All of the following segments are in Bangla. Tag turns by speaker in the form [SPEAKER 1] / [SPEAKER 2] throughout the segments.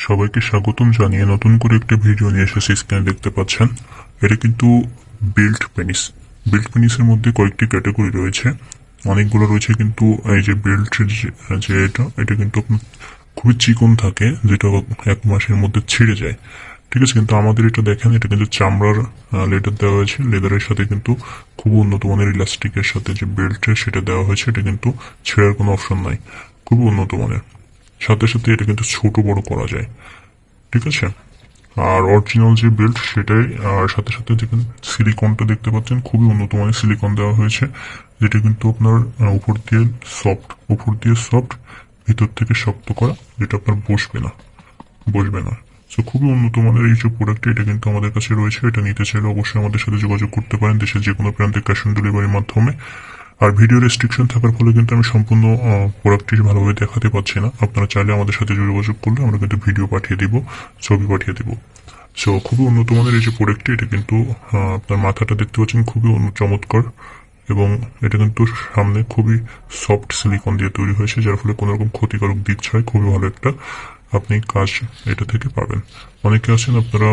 [SPEAKER 1] সবাইকে স্বাগতম জানিয়ে নতুন করে একটি ভিডিও নিয়ে এসেছি। স্ক্রিনে দেখতে পাচ্ছেন, এটা কিন্তু বেল্ট পেনিস। বেল্ট পেনিসের মধ্যে কয়েকটি ক্যাটাগরি রয়েছে, অনেকগুলো রয়েছে। কিন্তু এই যে বেল্টের যে এটা কিন্তু আপনার খুবই চিকন থাকে, যেটা 1 মাসের মধ্যে ছিঁড়ে যায়। ঠিক আছে, কিন্তু আমাদের এটা দেখেন, এটা কিন্তু চামড়ার লেদার দেওয়া হয়েছে। লেদারের সাথে কিন্তু খুব উন্নত মানের ইলাস্টিকের সাথে যে বেল্টের সেটা দেওয়া হয়েছে। এটা কিন্তু ছেঁড়ার কোনো অপশন নাই, খুবই উন্নত মানের। সাথে সাথে এটা কিন্তু ছোট বড় করা যায়। ঠিক আছে, আর অরিজিনাল যে বেল্ট সেটাই। আর সাথে সাথে দেখেন সিলিকনটা দেখতে পাচ্ছেন, খুবই উন্নত মানের সিলিকন দেওয়া হয়েছে, যেটা কিন্তু আপনার উপর দিয়ে সফট ভিতর থেকে শক্ত করা, যেটা আপনার বসবে না। সো খুবই উন্নত মানের এই যে প্রোডাক্ট, এটা কিন্তু আমাদের কাছে রয়েছে। এটা নিতে চাইলে অবশ্যই আমাদের সাথে যোগাযোগ করতে পারেন দেশের যে কোনো প্রান্তে ক্যাশ অন ডেলিভারির মাধ্যমে। আর ভিডিও রেস্ট্রিকশন থাকার ফলে কিন্তু আমি সম্পূর্ণ প্রোডাক্টটি ভালোভাবে দেখাতে পাচ্ছি না। আপনারা চাইলে আমাদের সাথে যোগাযোগ করলে আমরা কিন্তু ভিডিও পাঠিয়ে দিব, ছবি পাঠিয়ে দিব। সো খুবই উন্নত মানের এই যে প্রোডাক্টটি, এটা কিন্তু আপনার মাথাটা দেখতে পাচ্ছেন খুবই চমৎকার, এবং এটা কিন্তু সামনে খুবই সফট সিলিকন দিয়ে তৈরি হয়েছে, যার ফলে কোনো রকম ক্ষতিকারক দিক ছাড়াই খুবই ভালো একটা আপনি কাজ এটা থেকে পাবেন। অনেকে আছেন আপনারা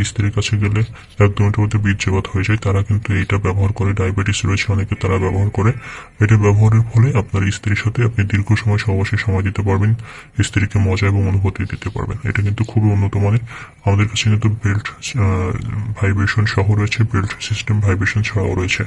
[SPEAKER 1] স্ত্রীর কাছে গেলে 1-2 মিনিটের মধ্যে বীর্যপাত হয়ে যায়, তারা কিন্তু এটা ব্যবহার করে। ডায়াবেটিস রয়েছে অনেকে, তারা ব্যবহার করে। এটা ব্যবহারের ফলে আপনার স্ত্রীর সাথে আপনি দীর্ঘ সময় সহবাসে সময় দিতে পারবেন, স্ত্রীকে মজা এবং অনুভূতি দিতে পারবেন। এটা কিন্তু খুবই উন্নত মানের। আমাদের কাছে কিন্তু বেল্ট ভাইব্রেশন সহ রয়েছে, বেল্ট সিস্টেম ভাইব্রেশন ছাড়াও রয়েছে।